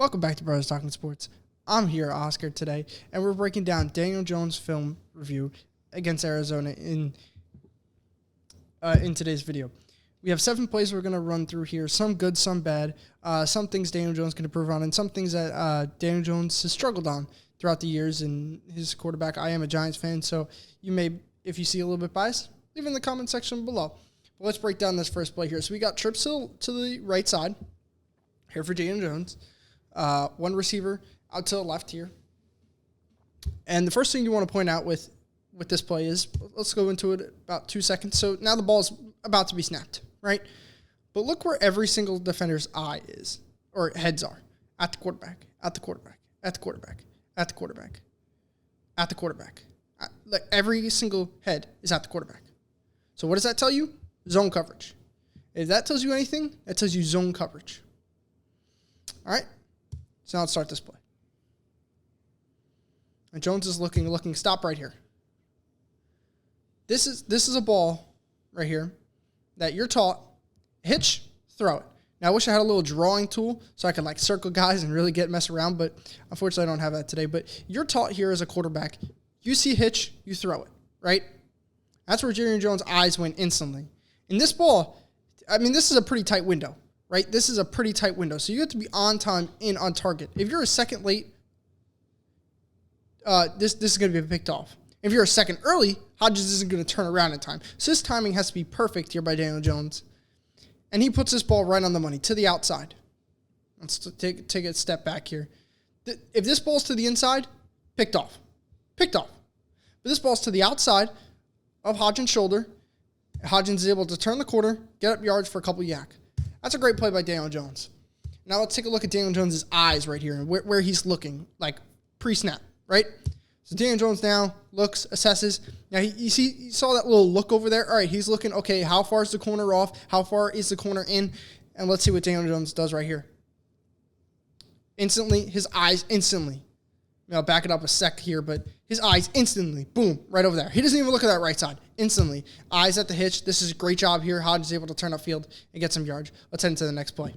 Welcome back to Brothers Talking Sports. I'm here, Oscar, today, and we're breaking down Daniel Jones' film review against Arizona in today's video. We have 7 plays we're going to run through here, some good, some bad, some things Daniel Jones can improve on, and some things that Daniel Jones has struggled on throughout the years in his quarterback. I am a Giants fan, so you may, if you see a little bit biased, leave it in the comment section below. But let's break down this first play here. So we got trips to the right side here for Daniel Jones. One receiver out to the left here. And the first thing you want to point out with this play is, let's go into it about 2 seconds. So now the ball's about to be snapped, right? But look where every single defender's eye is, or heads are. At the quarterback, at the quarterback, at the quarterback, at the quarterback, at the quarterback. Like every single head is at the quarterback. So what does that tell you? Zone coverage. If that tells you anything, that tells you zone coverage. All right? So now let's start this play. And Jones is looking, stop right here. This is a ball right here that you're taught, hitch, throw it. Now, I wish I had a little drawing tool so I could like circle guys and really mess around, but unfortunately I don't have that today. But you're taught here as a quarterback, you see hitch, you throw it, right? That's where Daniel Jones' eyes went instantly. In this ball, I mean, this is a pretty tight window, right? This is a pretty tight window. So you have to be on time and on target. If you're a second late, this is going to be picked off. If you're a second early, Hodges isn't going to turn around in time. So this timing has to be perfect here by Daniel Jones. And he puts this ball right on the money, to the outside. Let's take a step back here. If this ball's to the inside, picked off. Picked off. But this ball's to the outside of Hodgins' shoulder. Hodgins is able to turn the corner, get up yards for a couple yak. That's a great play by Daniel Jones. Now let's take a look at Daniel Jones' eyes right here, where he's looking, like pre-snap, right? So Daniel Jones now looks, assesses. Now you saw that little look over there. All right, he's looking, okay, how far is the corner off? How far is the corner in? And let's see what Daniel Jones does right here. Instantly, his eyes instantly. I'll back it up a sec here, but his eyes instantly, boom, right over there. He doesn't even look at that right side. Instantly. Eyes at the hitch. This is a great job here. Hodges is able to turn upfield and get some yards. Let's head into the next play.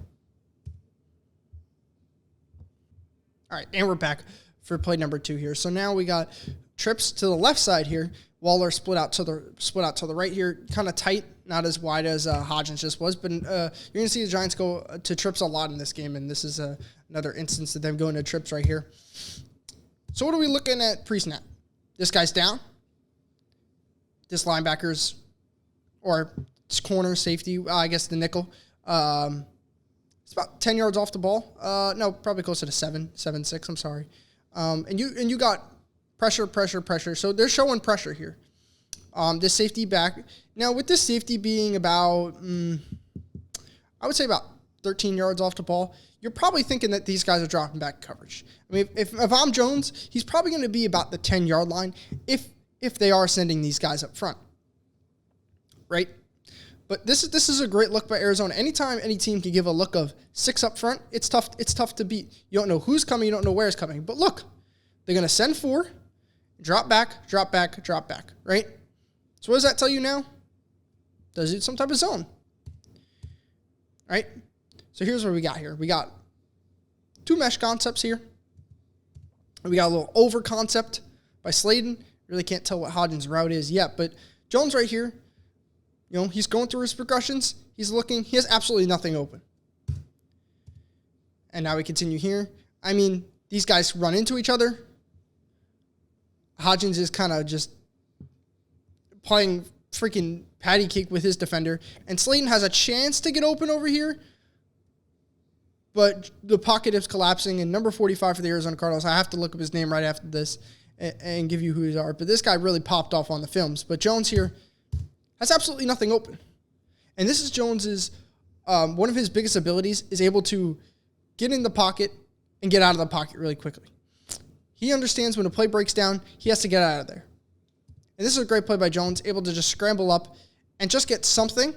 All right, and we're back for play number 2 here. So now we got trips to the left side here. Waller split out to the right here, kind of tight, not as wide as Hodgins just was. But you're going to see the Giants go to trips a lot in this game, and this is another instance of them going to trips right here. So what are we looking at pre-snap? This guy's down. This linebacker's, or corner, safety, I guess the nickel. It's about 10 yards off the ball. No, probably closer to 7-6, I'm sorry. And you got pressure. So they're showing pressure here. This safety back. Now, with this safety being about, I would say about 13 yards off the ball, you're probably thinking that these guys are dropping back coverage. I mean, if I'm Jones, he's probably going to be about the 10-yard line if they are sending these guys up front, right? But this is a great look by Arizona. Anytime any team can give a look of 6 up front, it's tough to beat. You don't know who's coming, you don't know where it's coming. But look, they're going to send 4, drop back, right? So what does that tell you now? Does it some type of zone, right? So here's what we got here. We got 2 mesh concepts here. We got a little over concept by Slayton. Really can't tell what Hodgins' route is yet, but Jones right here, he's going through his progressions. He's looking. He has absolutely nothing open. And now we continue here. I mean, these guys run into each other. Hodgins is kind of just playing freaking patty cake with his defender. And Slayton has a chance to get open over here. But the pocket is collapsing, and number 45 for the Arizona Cardinals, I have to look up his name right after this and give you who they are. But this guy really popped off on the films. But Jones here has absolutely nothing open. And this is Jones's, one of his biggest abilities is able to get in the pocket and get out of the pocket really quickly. He understands when a play breaks down, he has to get out of there. And this is a great play by Jones, able to just scramble up and just get something,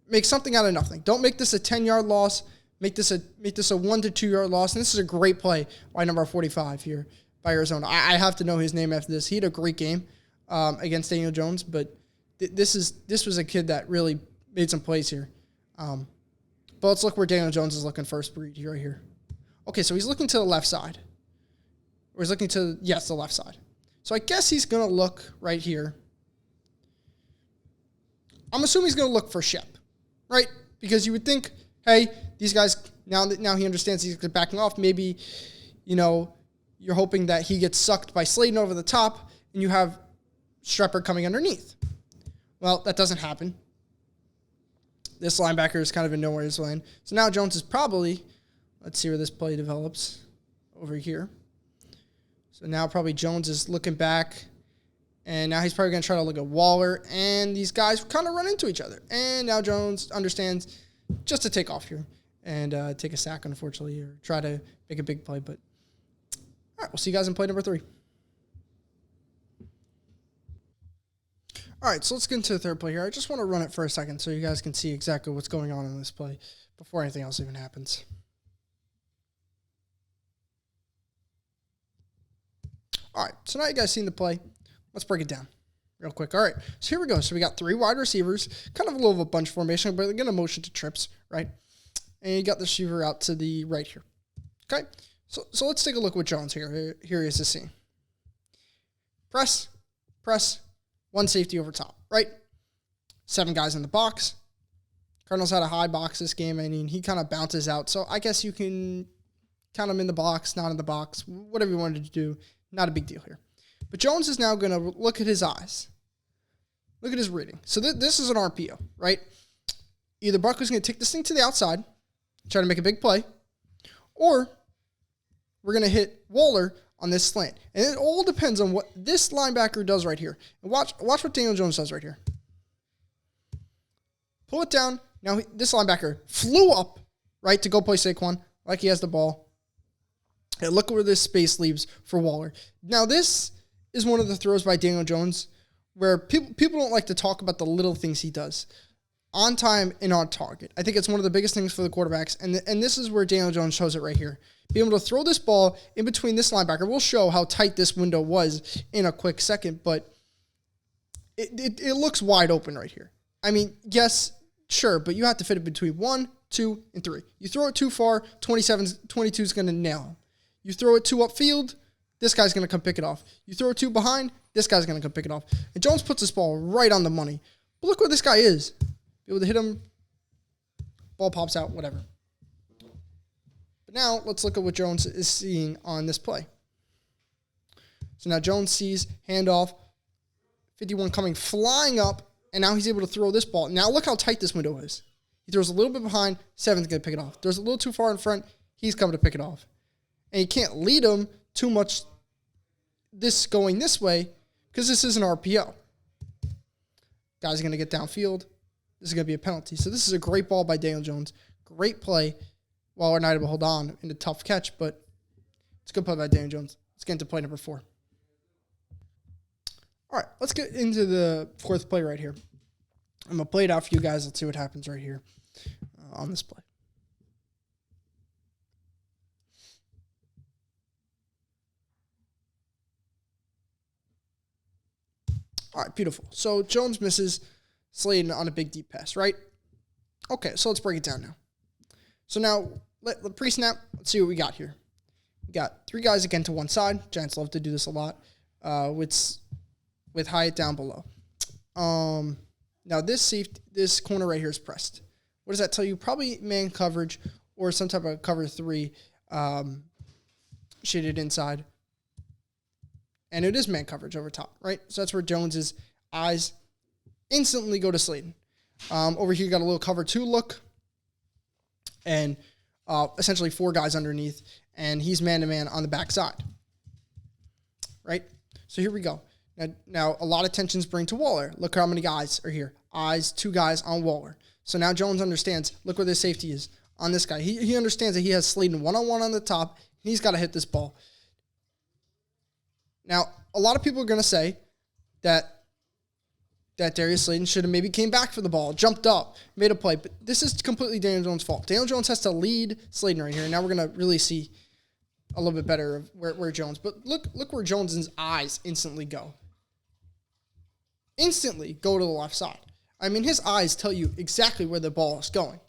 make something out of nothing. Don't make this a 10-yard loss. Make this a 1 to 2 yard loss. And this is a great play by number 45 here by Arizona. I have to know his name after this. He had a great game against Daniel Jones, but this was a kid that really made some plays here. But let's look where Daniel Jones is looking first read right here. Okay, so he's looking to the left side. Or he's looking to, yes, the left side. So I guess he's going to look right here. I'm assuming he's going to look for Shep, right? Because you would think, hey, these guys, now he understands he's backing off, maybe, you're hoping that he gets sucked by Slayton over the top and you have Strepper coming underneath. Well, that doesn't happen. This linebacker is kind of in nowhere's land. So now Jones is probably, let's see where this play develops over here. So now probably Jones is looking back, and now he's probably going to try to look at Waller, and these guys kind of run into each other. And now Jones understands just to take off here and take a sack, unfortunately, or try to make a big play. But all right, we'll see you guys in play number 3. All right, so let's get into the third play here. I just want to run it for a second so you guys can see exactly what's going on in this play before anything else even happens. All right, so now you guys seen the play. Let's break it down real quick. All right, so here we go. So we got 3 wide receivers, kind of a little of a bunch formation, but they're going to motion to trips, right? And you got the receiver out to the right here. Okay, so let's take a look with Jones here. Here he is the scene. Press, 1 safety over top, right? 7 guys in the box. Cardinals had a high box this game. I mean, he kind of bounces out. So I guess you can count him in the box, not in the box, whatever you wanted to do. Not a big deal here. But Jones is now going to look at his eyes. Look at his reading. So this is an RPO, right? Either Buckley's going to take this thing to the outside, try to make a big play, or we're going to hit Waller on this slant. And it all depends on what this linebacker does right here. And watch what Daniel Jones does right here. Pull it down. Now this linebacker flew up, right, to go play Saquon like he has the ball. And look where this space leaves for Waller. Now, this is one of the throws by Daniel Jones where people don't like to talk about the little things he does. On time and on target. I think it's one of the biggest things for the quarterbacks, and this is where Daniel Jones shows it right here. Being able to throw this ball in between this linebacker. We'll show how tight this window was in a quick second, but it looks wide open right here. I mean, yes, sure, but you have to fit it between 1, 2, and 3. You throw it too far, 22 is going to nail him. You throw it 2 upfield, this guy's going to come pick it off. You throw it 2 behind, this guy's going to come pick it off. And Jones puts this ball right on the money. But look where this guy is. Be able to hit him, ball pops out, whatever. But now, let's look at what Jones is seeing on this play. So now Jones sees handoff, 51 coming, flying up, and now he's able to throw this ball. Now look how tight this window is. He throws a little bit behind, 7's going to pick it off. Throws a little too far in front, he's coming to pick it off. And you can't lead him too much this going this way because this is an RPO. Guys are going to get downfield. This is going to be a penalty. So this is a great ball by Daniel Jones. Great play. Waller not able to hold on in a tough catch, but it's a good play by Daniel Jones. Let's get into play number 4. All right, let's get into the 4th play right here. I'm going to play it out for you guys. Let's see what happens right here on this play. All right, beautiful. So Jones misses Slayton on a big deep pass, right? Okay, so let's break it down now. So now, pre-snap, let's see what we got here. We got 3 guys again to one side. Giants love to do this a lot with Hyatt down below. Now this corner right here is pressed. What does that tell you? Probably man coverage or some type of cover 3 shaded inside. And it is man coverage over top, right? So that's where Jones's eyes instantly go to Slayton. Over here, you got a little cover 2 look. And essentially 4 guys underneath. And he's man-to-man on the backside. Right? So here we go. Now a lot of tensions bring to Waller. Look how many guys are here. Eyes, 2 guys on Waller. So now Jones understands, look where this safety is on this guy. He understands that he has Slayton one-on-one on the top. And he's got to hit this ball. Now, a lot of people are going to say that Darius Slayton should have maybe came back for the ball, jumped up, made a play. But this is completely Daniel Jones' fault. Daniel Jones has to lead Slayton right here. Now we're going to really see a little bit better of where Jones. But look where Jones's eyes instantly go. Instantly go to the left side. I mean, his eyes tell you exactly where the ball is going.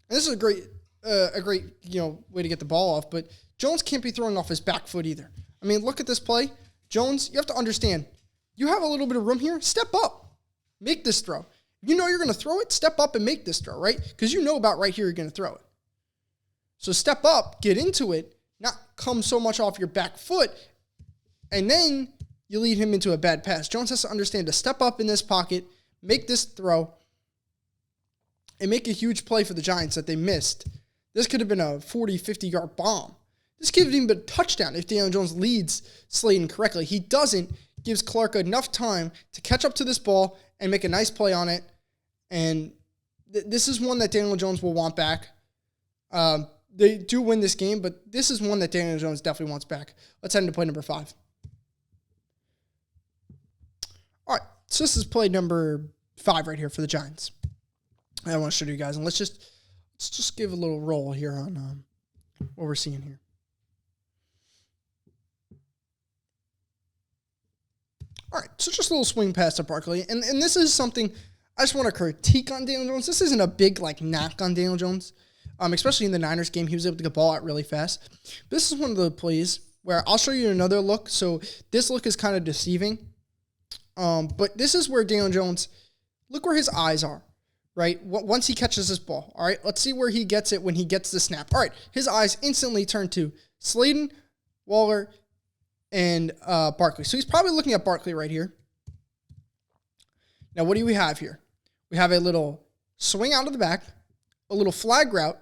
And this is a great a great, way to get the ball off, but Jones can't be throwing off his back foot either. I mean, look at this play. Jones, you have to understand, you have a little bit of room here. Step up. Make this throw. You know you're going to throw it, step up and make this throw, right? Because you know about right here you're going to throw it. So step up, get into it, not come so much off your back foot, and then you lead him into a bad pass. Jones has to understand to step up in this pocket, make this throw, and make a huge play for the Giants that they missed. This could have been a 40, 50-yard bomb. This could have even been a touchdown if Daniel Jones leads Slayton correctly. He doesn't. Gives Clark enough time to catch up to this ball and make a nice play on it. And this is one that Daniel Jones will want back. They do win this game, but this is one that Daniel Jones definitely wants back. Let's head into play number 5. All right, so this is play number 5 right here for the Giants. I want to show you guys, and let's just give a little roll here on what we're seeing here. All right, so just a little swing pass to Barkley, and this is something I just want to critique on Daniel Jones. This isn't a big knock on Daniel Jones, especially in the Niners game. He was able to get the ball out really fast. This is one of the plays where I'll show you another look. So this look is kind of deceiving, but this is where Daniel Jones, look where his eyes are, right? Once he catches this ball, all right, let's see where he gets it when he gets the snap. All right, his eyes instantly turn to Slayton, Waller, and Barkley. So he's probably looking at Barkley right here. Now, what do we have here? We have a little swing out of the back, a little flag route,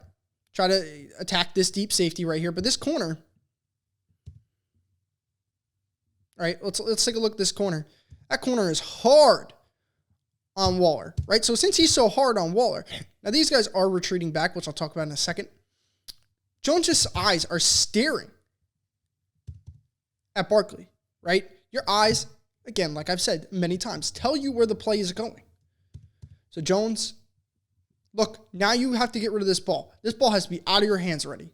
try to attack this deep safety right here. But this corner, all right, let's take a look at this corner. That corner is hard on Waller, right? So since he's so hard on Waller, now these guys are retreating back, which I'll talk about in a second. Jones's eyes are staring at Barkley, right? Your eyes, again, like I've said many times, tell you where the play is going. So Jones, look, now you have to get rid of this ball. This ball has to be out of your hands already.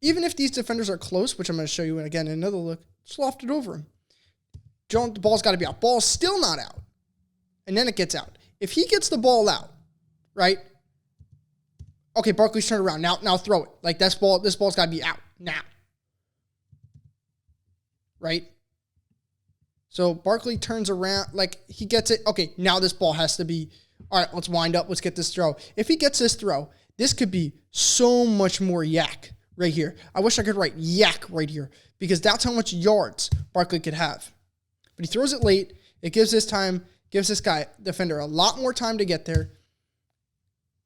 Even if these defenders are close, which I'm going to show you again in another look, just loft it over him. Jones, the ball's got to be out. Ball's still not out. And then it gets out. If he gets the ball out, right? Okay, Barkley's turned around. Now throw it. This ball's got to be out now. Right? So Barkley turns around, he gets it. Okay, now this ball has to be, all right, let's wind up. Let's get this throw. If he gets this throw, this could be so much more yak right here. I wish I could write yak right here because that's how much yards Barkley could have. But he throws it late. It gives this defender a lot more time to get there.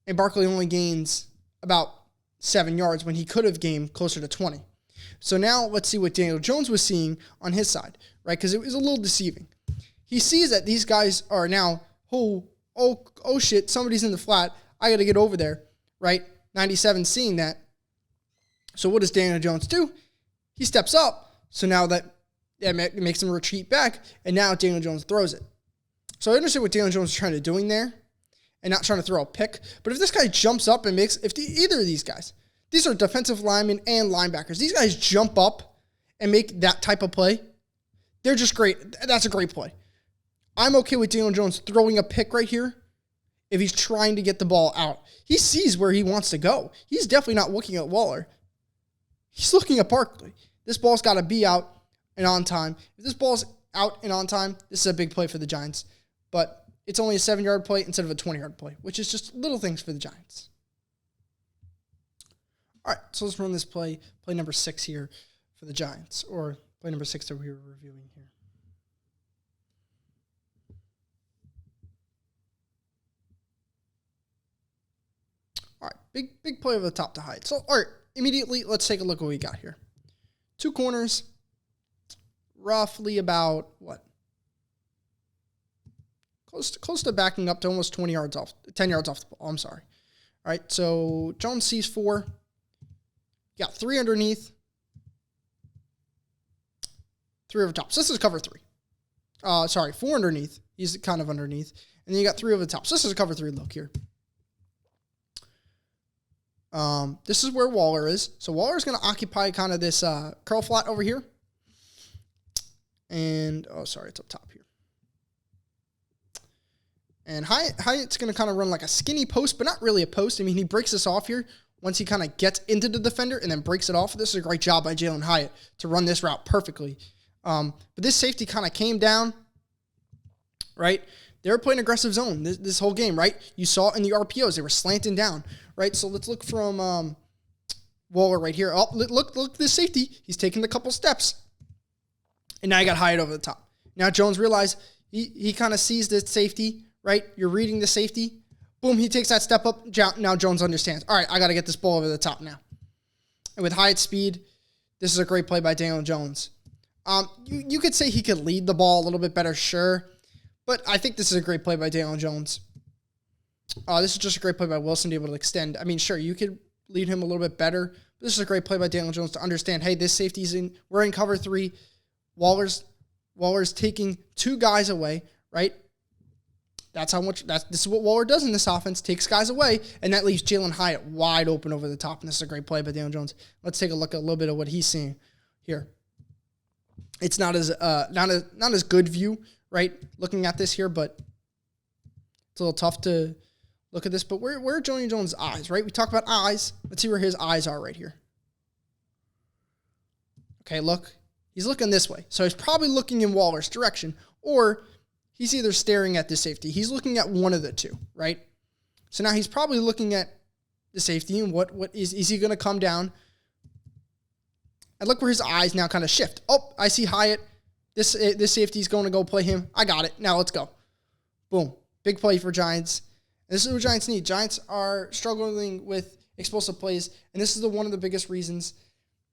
And Barkley only gains about 7 yards when he could have gained closer to 20. So now let's see what Daniel Jones was seeing on his side, right? Because it was a little deceiving. He sees that these guys are now, oh shit, somebody's in the flat. I got to get over there, right? 97 seeing that. So what does Daniel Jones do? He steps up. So now that makes him retreat back, and now Daniel Jones throws it. So I understand what Daniel Jones is trying to doing there and not trying to throw a pick. But if this guy jumps up and either of these guys, these are defensive linemen and linebackers. These guys jump up and make that type of play. They're just great. That's a great play. I'm okay with Daniel Jones throwing a pick right here if he's trying to get the ball out. He sees where he wants to go. He's definitely not looking at Waller. He's looking at Barkley. This ball's got to be out and on time. If this ball's out and on time, this is a big play for the Giants. But it's only a 7-yard play instead of a 20-yard play, which is just little things for the Giants. All right, so let's run this play number 6 here for the Giants, or play number 6 that we were reviewing here. All right, big play over the top to hide. So, all right, immediately, let's take a look at what we got here. 2 corners, roughly about, what? Close to backing up to almost 10 yards off the ball. I'm sorry. All right, so Jones sees 4. Got 3 underneath. 3 over top. So this is cover 3. 4 underneath. He's kind of underneath. And then you got 3 over the top. So this is a cover 3 look here. This is where Waller is. So Waller's going to occupy kind of this curl flat over here. And, it's up top here. And Hyatt's going to kind of run like a skinny post, but not really a post. I mean, he breaks this off here once he kind of gets into the defender and then breaks it off. This is a great job by Jalen Hyatt to run this route perfectly. But this safety kind of came down, right? They were playing aggressive zone this whole game, right? You saw in the RPOs, they were slanting down, right? So let's look from Waller right here. Oh, look, this safety. He's taking a couple steps. And now you got Hyatt over the top. Now Jones realized he kind of sees the safety, right? You're reading the safety. Boom, he takes that step up. Now Jones understands. All right, I got to get this ball over the top now. And with Hyatt's speed, this is a great play by Daniel Jones. You could say he could lead the ball a little bit better, sure. But I think this is a great play by Daniel Jones. This is just a great play by Wilson to be able to extend. I mean, sure, you could lead him a little bit better. But this is a great play by Daniel Jones to understand, hey, this safety's we're in cover 3. Waller's taking 2 guys away, right? This is what Waller does in this offense, takes guys away, and that leaves Jalen Hyatt wide open over the top, and this is a great play by Daniel Jones. Let's take a look at a little bit of what he's seeing here. It's not as good view, right, looking at this here, but it's a little tough to look at this. But where are Daniel Jones' eyes, right? We talk about eyes. Let's see where his eyes are right here. Okay, look. He's looking this way. So he's probably looking in Waller's direction, or he's either staring at the safety. He's looking at one of the two, right? So now he's probably looking at the safety, and what is he going to come down? And look where his eyes now kind of shift. Oh, I see Hyatt. This safety's going to go play him. I got it. Now let's go. Boom. Big play for Giants. And this is what Giants need. Giants are struggling with explosive plays, and this is one of the biggest reasons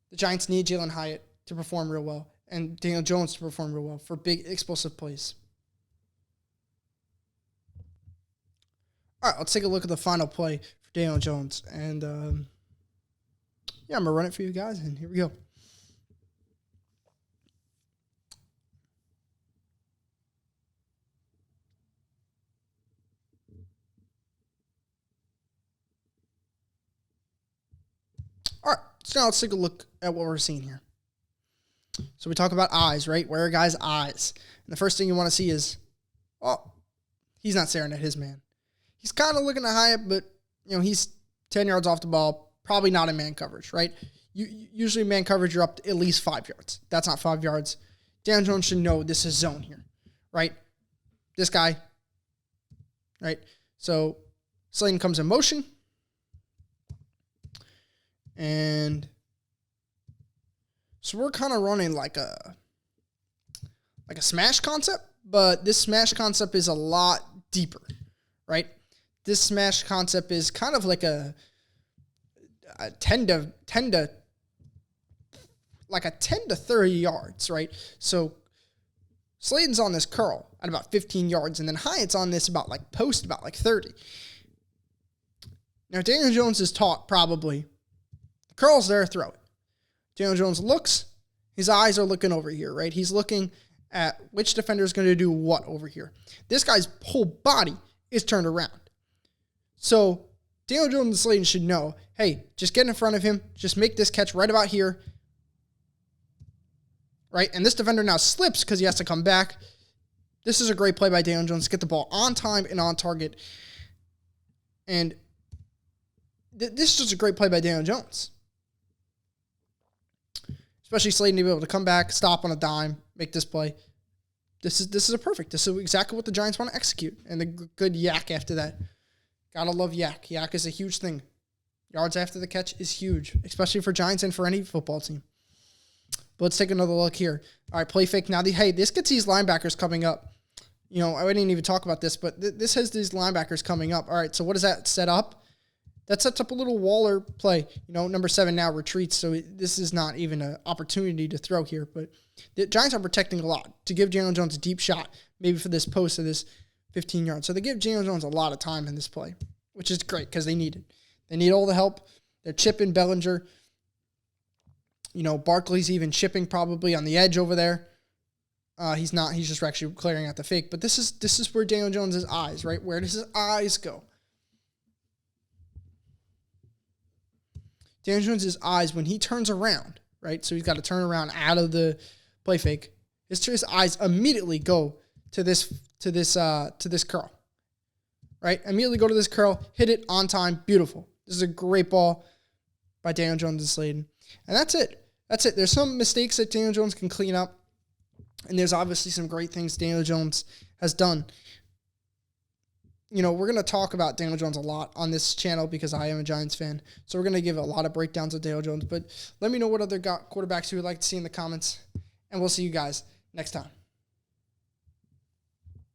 the Giants need Jalen Hyatt to perform real well and Daniel Jones to perform real well for big explosive plays. All right, let's take a look at the final play for Daniel Jones. And, I'm going to run it for you guys, and here we go. All right, so now let's take a look at what we're seeing here. So we talk about eyes, right? Where are guys' eyes? And the first thing you want to see is, he's not staring at his man. He's kind of looking at Hyatt, but, he's 10 yards off the ball, probably not in man coverage, right? Usually man coverage, you're up to at least 5 yards. That's not 5 yards. Daniel Jones should know this is zone here, right? This guy, right? So Slayton comes in motion. And so we're kind of running like a smash concept, but this smash concept is a lot deeper, right? This smash concept is kind of like a 10 to 30 yards, right? So Slayton's on this curl at about 15 yards, and then Hyatt's on this about 30. Now Daniel Jones is taught probably the curl's there, throw it. Daniel Jones looks, his eyes are looking over here, right? He's looking at which defender is going to do what over here. This guy's whole body is turned around. So Daniel Jones and Slayton should know, hey, just get in front of him, just make this catch right about here, right? And this defender now slips because he has to come back. This is a great play by Daniel Jones to get the ball on time and on target. And this is just a great play by Daniel Jones. Especially Slayton to be able to come back, stop on a dime, make this play. This is exactly what the Giants want to execute. And the good yak after that. Gotta love yak. Yak is a huge thing. Yards after the catch is huge, especially for Giants and for any football team. But let's take another look here. All right, play fake. Now, this gets these linebackers coming up. I didn't even talk about this, but this has these linebackers coming up. All right, so what does that set up? That sets up a little Waller play. Number 7 now retreats, so this is not even an opportunity to throw here. But the Giants are protecting a lot to give Daniel Jones a deep shot, maybe for this post of this 15 yards. So they give Daniel Jones a lot of time in this play, which is great because they need it. They need all the help. They're chipping Bellinger. Barkley's even chipping probably on the edge over there. He's not. He's just actually clearing out the fake. But this is where Daniel Jones' eyes, right? Where does his eyes go? Daniel Jones' eyes, when he turns around, right? So he's got to turn around out of the play fake. His eyes immediately go to this curl. right? Immediately go to this curl, hit it on time, beautiful. This is a great ball by Daniel Jones and Slayton. And that's it. That's it. There's some mistakes that Daniel Jones can clean up, and there's obviously some great things Daniel Jones has done. You know, we're going to talk about Daniel Jones a lot on this channel because I am a Giants fan. So we're going to give a lot of breakdowns of Daniel Jones. But let me know what other quarterbacks you would like to see in the comments, and we'll see you guys next time.